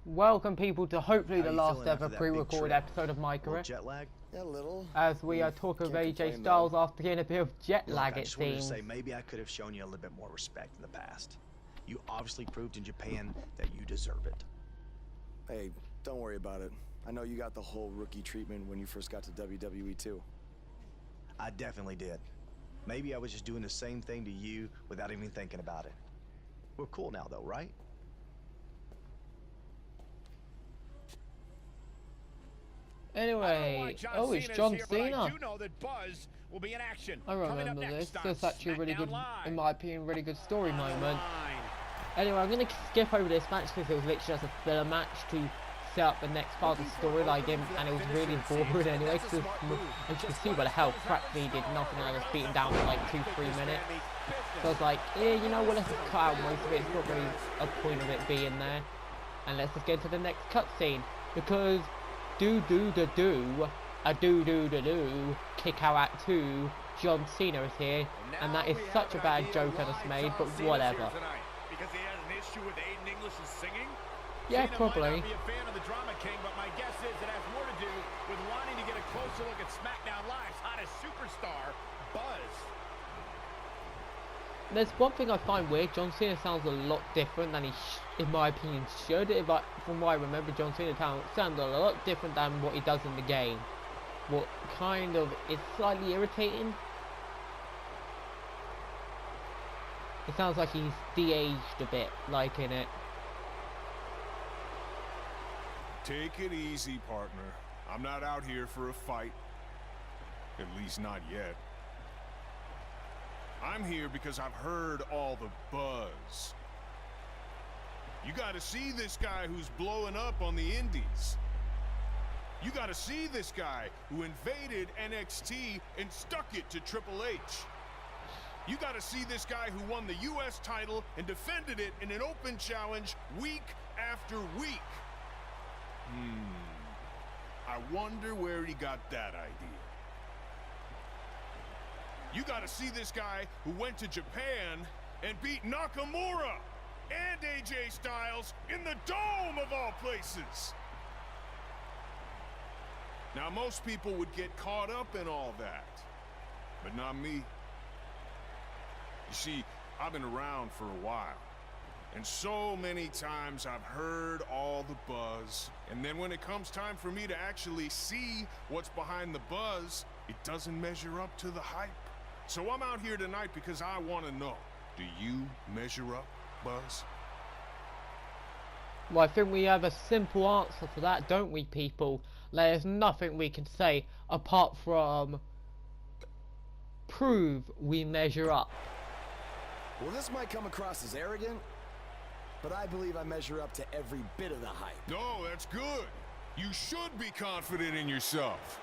Welcome people to hopefully the last feeling ever after that pre-recorded big trip? episode of my career. Jet lag? Yeah, a little. As we are talking of AJ Styles after getting a bit of jet lag, I it just wanted to seems. say maybe I could have shown you a little bit more respect in the past. You obviously proved in Japan that you deserve it. Hey, don't worry about it. I know you got the whole rookie treatment when you first got to WWE too. I definitely did. Maybe I was just doing the same thing to you without even thinking about it. We're cool now though, right? Anyway, oh, it's John Cena. I do know that Buzz will be in action. I remember this. That's actually a really good, in my opinion, really good story moment. Anyway, I'm going to skip over this match because it was literally just a filler match to set up the next part of the story, like, and it was really boring anyway, because as you can see by the hell, practically did nothing, and I was beaten down for like 2-3 minutes. So I was like, yeah, you know what, let's just cut out most of it. It's not really a point of it being there. And let's just get to the next cutscene, because kick out at 2, John Cena is here, and that is such a bad joke I just made, but whatever. Because he has an issue with Aiden English's singing? Yeah, Cena probably. might not be a fan of the Drama King, but my guess is it has more to do with wanting to get a closer look at SmackDown Live's hottest superstar, Buzz. There's one thing I find weird. John Cena sounds a lot different than he, in my opinion, should. From what I remember, John Cena sounds a lot different than what he does in the game. What kind of is slightly irritating. It sounds like he's de-aged a bit, like in it. Take it easy, partner. I'm not out here for a fight. At least not yet. I'm here because I've heard all the buzz. You gotta see this guy who's blowing up on the indies. You gotta see this guy who invaded NXT and stuck it to Triple H. You gotta see this guy who won the US title and defended it in an open challenge week after week. I wonder where he got that idea. You gotta see this guy who went to Japan and beat Nakamura and AJ Styles in the Dome of all places. Now, most people would get caught up in all that, but not me. You see, I've been around for a while, and so many times I've heard all the buzz, and then when it comes time for me to actually see what's behind the buzz, it doesn't measure up to the hype. So I'm out here tonight because I want to know, do you measure up, Buzz? Well, I think we have a simple answer for that, don't we, people? There's nothing we can say apart from prove we measure up. Well, this might come across as arrogant, but I believe I measure up to every bit of the hype. No, that's good. You should be confident in yourself.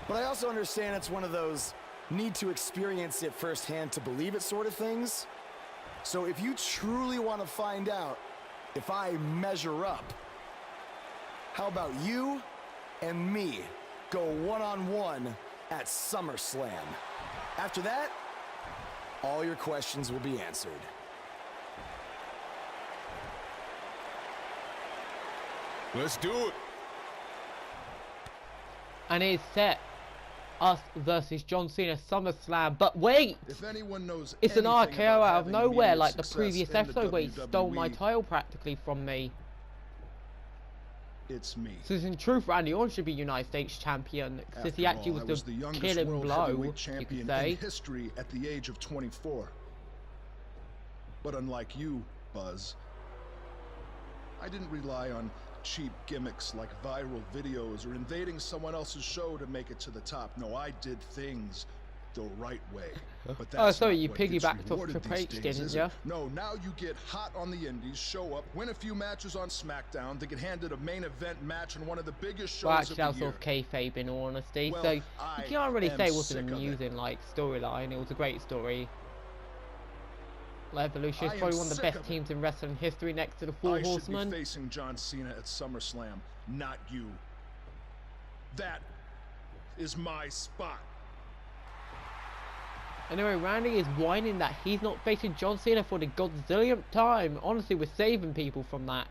But I also understand it's one of those need to experience it firsthand to believe it sort of things. So if you truly want to find out if I measure up, how about you and me go one-on-one at SummerSlam? After that, all your questions will be answered. Let's do it. And it's set. Us versus John Cena SummerSlam. But wait! If anyone knows it's an anything RKO about out of having nowhere, immediate like the success previous in episode the where he stole my WWE, title practically from me. It's me. Since in truth, Randy Orton should be United States champion, since he actually all, I was the youngest killing world blow, heavyweight you champion could say. in history at the age of 24. But unlike you, Buzz, I didn't rely on cheap gimmicks like viral videos or invading someone else's show to make it to the top. No, I did things the right way. But that's Oh, sorry, not you what gets piggybacked off rewarded Triple these H, days, didn't is ya? it? No, now you get hot on the indies, show up, win a few matches on SmackDown, to get handed a main event match on one of the biggest shows Well, actually, of that was the year. sort of kayfabe in all honesty, Well, so you I can't really am say it wasn't sick of it. amusing, like, storyline. It was a great story. Evolution I is am probably one of the sick best of it. teams in wrestling history next to the Four I should Horsemen. be facing John Cena at SummerSlam, not you. That is my spot. Anyway, Randy is whining that he's not facing John Cena for the godzillionth time. Honestly, we're saving people from that.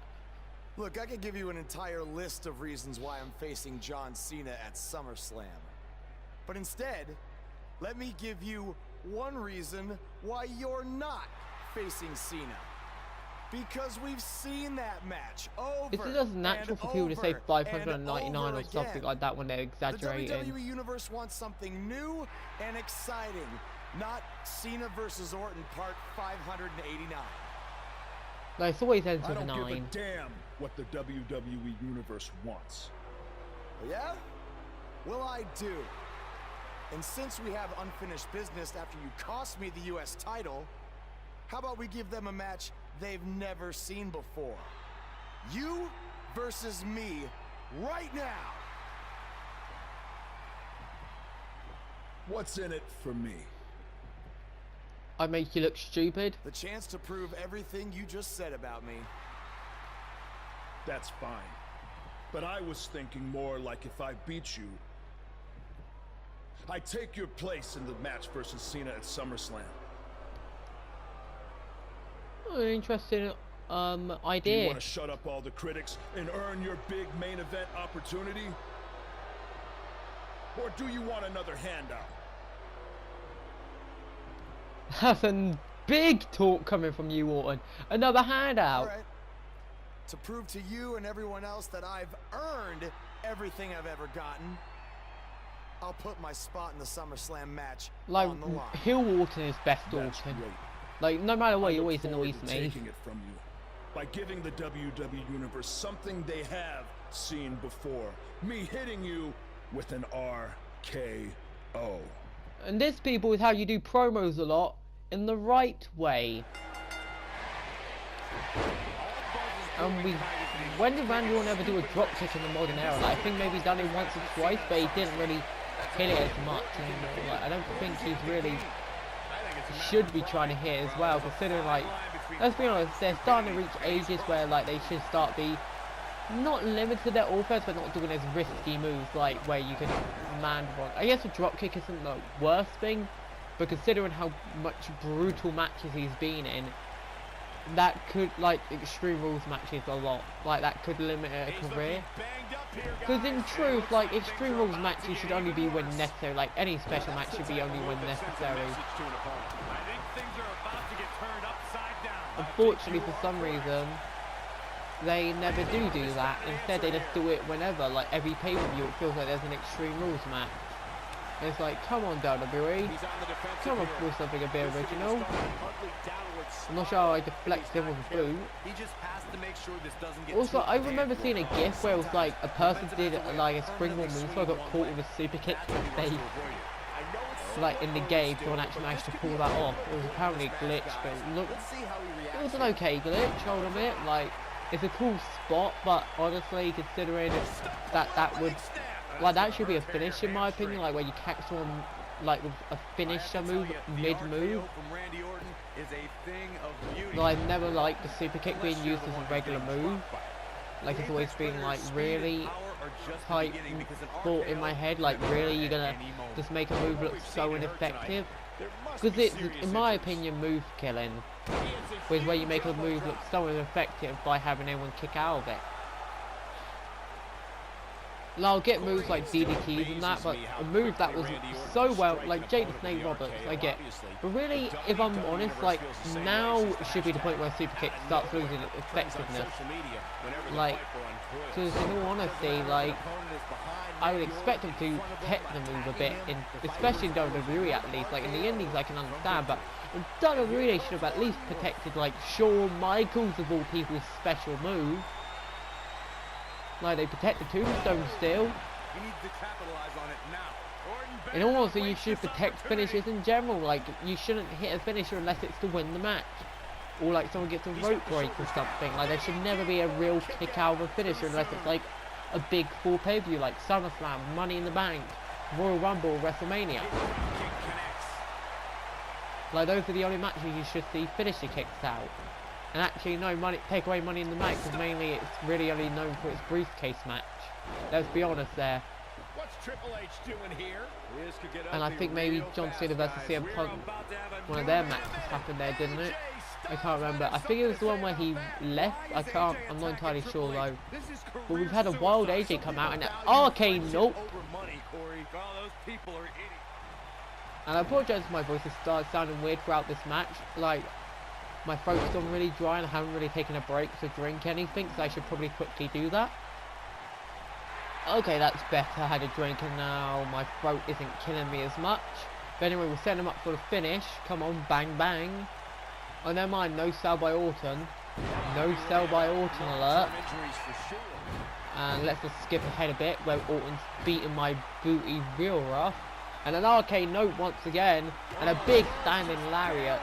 Look, I could give you an entire list of reasons why I'm facing John Cena at SummerSlam. But instead, let me give you one reason why you're not facing Cena. Because we've seen that match over It's just natural for people to say 599 or something again. like that when they're The exaggerating. WWE Universe wants something new and exciting, not Cena versus Orton Part 589. Like, it's always ends I with a don't give a 9. damn what the WWE Universe wants. Yeah? Well, I do. And since we have unfinished business after you cost me the US title, how about we give them a match they've never seen before? You versus me right now. What's in it for me? I make you look stupid. The chance to prove everything you just said about me. That's fine. But I was thinking more like if I beat you, I take your place in the match versus Cena at SummerSlam. Oh, an interesting Do you idea. want to shut up all the critics and earn your big main event opportunity? Or do you want another handout? That's a big talk coming from you, Orton. Another handout. All right. To prove to you and everyone else that I've earned everything I've ever gotten, I'll put my spot in the SummerSlam match Like, on the line. heel Orton is best That's Orton. great. Like, no matter what, I he look always forward annoys to me. taking it from you by giving the WWE Universe something they have seen before. Me hitting you with an RKO. And this, people, is how you do promos a lot in the right way. And when did Randy Orton ever do a dropkick in the modern era? Like, I think maybe he's done it once or twice, but he didn't really hit it as much anymore. Like, I don't think he's really should be trying to hit as well, considering, like, let's be honest, they're starting to reach ages where, like, they should start be not limited to their offense, but not doing as risky moves, like where you can land one. I guess a dropkick isn't the worst thing, but considering how much brutal matches he's been in, that could, like, Extreme Rules matches a lot, like, that could limit a career. Because in truth, like, Extreme Rules matches should only be when necessary, like, any special match should be only when necessary. Unfortunately, for some reason, they never do that. Instead, they just do it whenever, like, every pay-per-view, it feels like there's an Extreme Rules match. And it's like, come on, WWE, come up with something a bit original. I'm not sure how I deflect him with a boot. Also, I remember seeing a gif where it was like a person did like a springboard moonsault, got caught with a super kick to the face. Like in the game, someone actually managed to pull that off. It was apparently a glitch, but it was an okay glitch, I'll admit. Like, it's a cool spot, but honestly, considering that would, like, that should be a finish in my opinion, like where you catch someone like with a finisher move mid-move. Like, I've never liked the super kick being used as a regular move. Like, it's always been like really tight thought in my head, like, really you're gonna just make a move look so ineffective? Because it's, in my opinion, move killing, which is where you make a move look so ineffective by having anyone kick out of it. Like, I'll get moves like DDTs and that, but a move that was so well, like Jake the Snake Roberts, I get. But really, if I'm honest, like, now should be the point where super kick starts losing its effectiveness. Like, because in all honesty, like, I would expect them to protect the move a bit, especially in WWE at least. Like, in the indies I can understand, but in WWE they should have at least protected, like, Shawn Michaels of all people's special move. Like, they protected Tombstone still. In all honesty, you should protect finishers in general. Like, you shouldn't hit a finisher unless it's to win the match. Or, like, someone gets a rope break or something. Like, there should never be a real kick out of a finisher unless it's, like, a big full pay-per-view, like SummerSlam, Money in the Bank, Royal Rumble, WrestleMania. Like, those are the only matches you should see finisher kicks out. And actually, no, take away Money in the Bank, because mainly it's really only known for its briefcase match. Let's be honest there. What's Triple H doing here? And I think maybe John Cena versus CM Punk, one of their matches happened there, didn't it? I can't remember. I think it was the one where he left. I'm not entirely sure though. But we've had a wild AJ come out and an arcane nope. And I apologize if my voice has started sounding weird throughout this match. Like, my throat's gone really dry and I haven't really taken a break to drink anything, so I should probably quickly do that. Okay, that's better. I had a drink and now my throat isn't killing me as much. But anyway, we'll set him up for the finish. Come on, bang bang. Oh, never mind, no sell by Orton. No sell by Orton alert. And let's just skip ahead a bit where Orton's beating my booty real rough. And an arcane note once again. And a big standing lariat.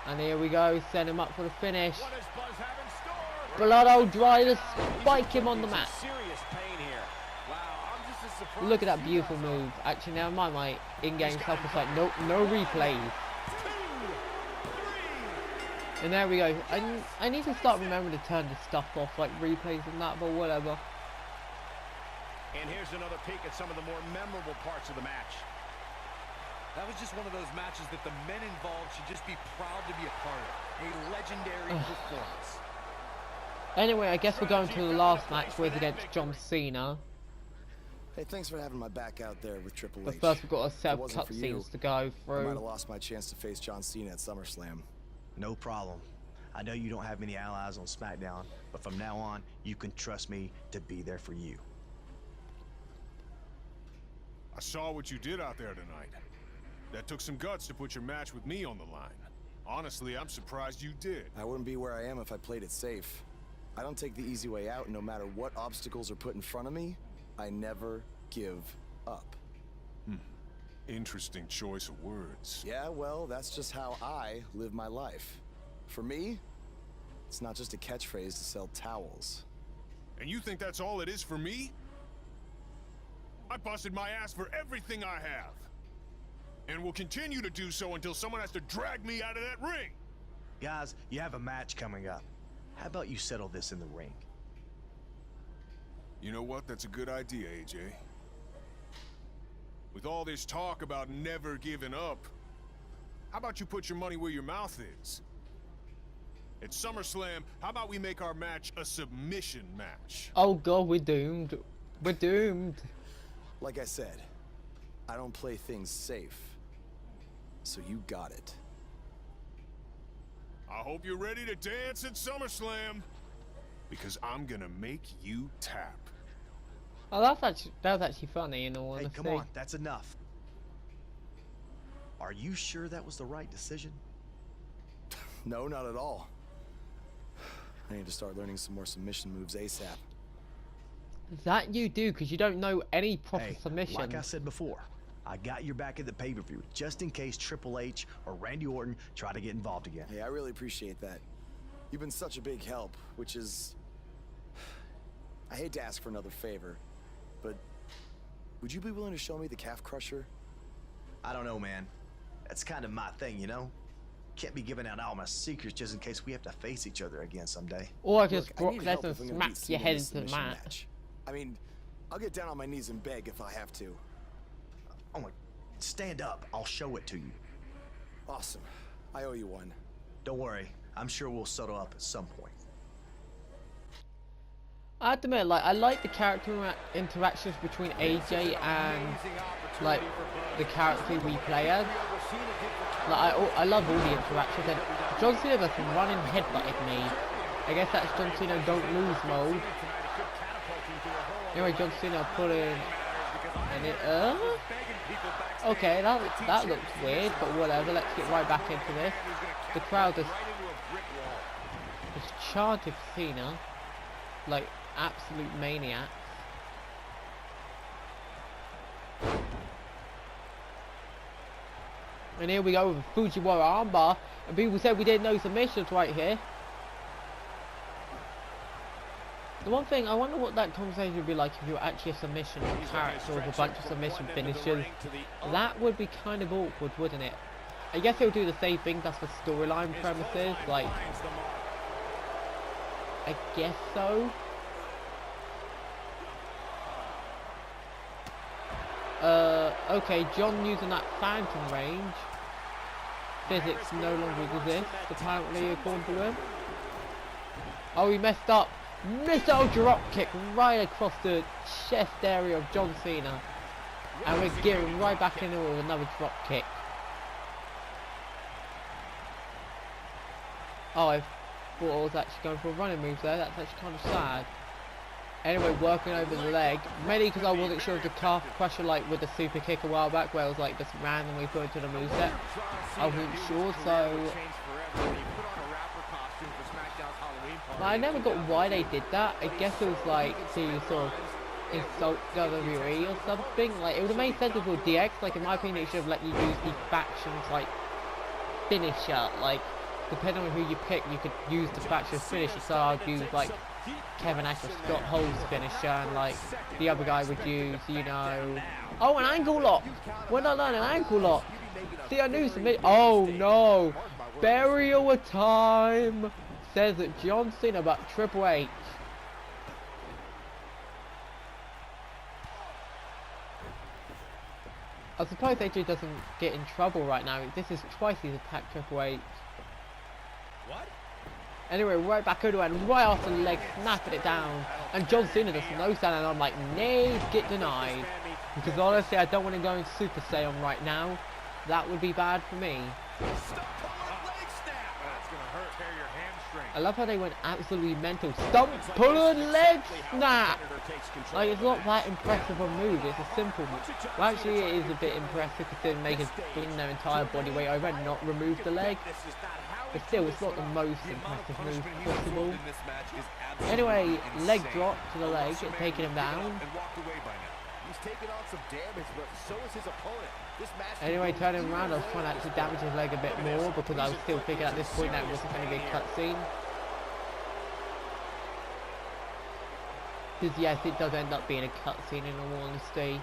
And here we go, set him up for the finish. Blood old dry to spike him on the mat. Look at that beautiful move. Actually, never mind, my in-game stuff was like, nope, no replays. And there we go. I need to start remembering to turn this stuff off, like replays and that, but whatever. And here's another peek at some of the more memorable parts of the match. That was just one of those matches that the men involved should just be proud to be a part of. A legendary performance. Anyway, I guess we're going to the last match, where it's against John Cena. Hey, thanks for having my back out there with Triple H. But first we've got a set of If it wasn't for you, cutscenes to go I might have through. lost my chance to face John Cena at SummerSlam. No problem. I know you don't have many allies on SmackDown, but from now on, you can trust me to be there for you. I saw what you did out there tonight. That took some guts to put your match with me on the line. Honestly, I'm surprised you did. I wouldn't be where I am if I played it safe. I don't take the easy way out, no matter what obstacles are put in front of me. I never give up. Interesting choice of words. Yeah, well, that's just how I live my life. For me, it's not just a catchphrase to sell towels. And you think that's all it is for me? I busted my ass for everything I have. And will continue to do so until someone has to drag me out of that ring. Guys, you have a match coming up. How about you settle this in the ring? You know what? That's a good idea, AJ. With all this talk about never giving up, how about you put your money where your mouth is? At SummerSlam, how about we make our match a submission match? Oh god, we're doomed. We're doomed. Like I said, I don't play things safe. So you got it. I hope you're ready to dance at SummerSlam, because I'm gonna make you tap. Oh, that was actually funny in all Hey, honesty. come on, that's enough. Are you sure that was the right decision? No, not at all. I need to start learning some more submission moves ASAP. That you do, because you don't know any proper Hey, submission. like I said before, I got your back at the pay-per-view, just in case Triple H or Randy Orton try to get involved again. Hey, I really appreciate that. You've been such a big help, which is... I hate to ask for another favor, but would you be willing to show me the calf crusher? I don't know, man. That's kind of my thing, you know? Can't be giving out all my secrets just in case we have to face each other again someday. Or I just Look, Brock I need help Lesnar if I'm gonna smack beat your Cena in head this into the submission mat. match. I mean, I'll get down on my knees and beg if I have to. Oh my, stand up. I'll show it to you. Awesome. I owe you one. Don't worry. I'm sure we'll settle up at some point. I have to admit, like, I like the character interactions between AJ and, like, the character we play as. Like, I love all the interactions, and John Cena just running headbutted me. I guess that's John Cena don't lose mode. Anyway, John Cena pulling, and it, okay, that looks weird, but whatever, let's get right back into this. The crowd just chanted Cena, like absolute maniacs. And here we go with a Fujiwara armbar, and people said we didn't know submissions right here. The one thing, I wonder what that conversation would be like if you were actually a submission character with a bunch of submission finishes. That would be kind of awkward, wouldn't it? I guess they'll do the same thing, that's for storyline premises, like... I guess so. Okay, John using that phantom range. physics no longer exist, apparently, according to him. Oh, he messed up. Missile drop kick right across the chest area of John Cena. And we're gearing right back in with another drop kick. Oh, I thought I was actually going for a running move there. That's actually kind of sad. Anyway, working over the leg. Mainly because I wasn't sure of the calf crusher, like with the super kick a while back, where it was like just randomly put into the moveset. I wasn't sure, so... But I never got why they did that. I guess it was like to sort of insult WWE or something. Like, it would have made sense if it was DX. Like, in my opinion, it should have let you use the faction's, like, finisher. Like, depending on who you pick, you could use the faction's finisher. So I'd use, like, Kevin Nash or Scott Hall's finisher, and, like, the other guy would use, you know... Oh, an ankle lock! When I learned an ankle lock! See, I knew some... Oh, no! Burial time! Says that John Cena about Triple H. I suppose AJ doesn't get in trouble right now. This is twice he's attacked Triple H. What? Anyway, right back into it, and right off the leg, snapping it down. And John Cena does no stand, and I'm like, nay, get denied. Because honestly, I don't want to go in Super Saiyan right now. That would be bad for me. I love how they went absolutely mental. Stump, pull and leg snap! Like, it's not that impressive a move, it's a simple move. Well, actually, it is a bit impressive considering they can bring their entire body weight over and not remove the leg. But still, it's not the most impressive move possible. Anyway, leg drop to the leg, taking him down. Anyway, turning around, I was trying to actually damage his leg a bit more because I was still thinking at this point that it wasn't going to be a cutscene. Because yes, it does end up being a cutscene in all honesty.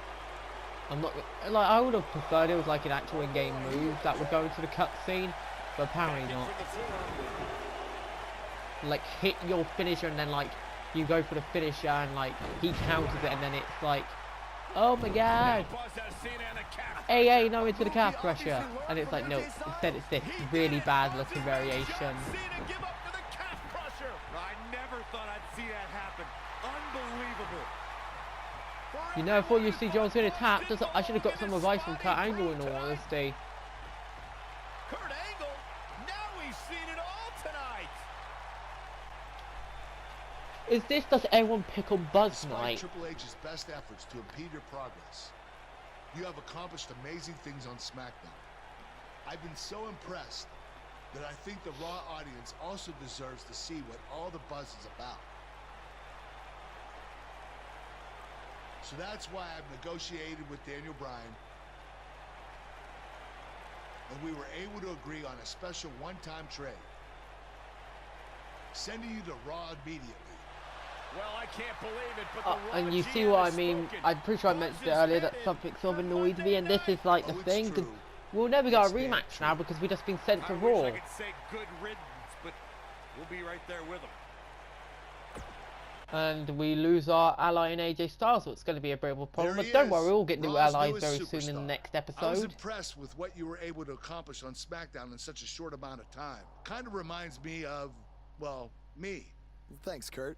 I'm not like, I would have preferred it was like an actual in-game move that would go into the cutscene, but apparently not. Like, hit your finisher and then like you go for the finisher and like he counters it and then it's like, oh my god, hey, no, into the calf crusher, and it's like, no, instead it's this really bad looking variation. I never thought I'd see that happen. Unbelievable. You know, before you see John Cena tap, I should have got some advice from Kurt Angle in all honesty. Kurt Angle? Now we've seen it all tonight. Is this does everyone pick on Buzz Despite Night? Triple H's best efforts to impede your progress, you have accomplished amazing things on SmackDown. I've been so impressed that I think the Raw audience also deserves to see what all the buzz is about. So that's why I've negotiated with Daniel Bryan, and we were able to agree on a special one-time trade, sending you to Raw immediately. Well, I can't believe it, but the And you see what I mean? I'm pretty sure I mentioned it earlier that something sort of annoyed me, and this is like the thing, because we'll never get a rematch now because we've just been sent to Raw. I could say good riddance, but we'll be right there with them. And we lose our ally in AJ Styles, so it's going to be a bit of a problem. But don't worry, we'll get new allies very soon in the next episode. I was impressed with what you were able to accomplish on SmackDown in such a short amount of time. Kind of reminds me of, well, me. Thanks, Kurt.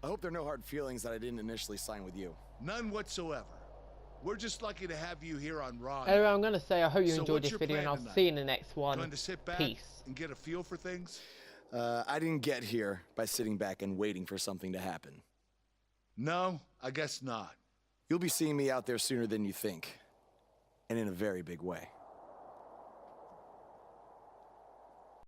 I hope there are no hard feelings that I didn't initially sign with you. None whatsoever. We're just lucky to have you here on Raw. Anyway, I'm going to say I hope you So enjoyed what's this your video, and plan I'll tonight? see you in the next one. Going to sit back Peace. and get a feel for things? I didn't get here by sitting back and waiting for something to happen. No, I guess not. You'll be seeing me out there sooner than you think. And in a very big way.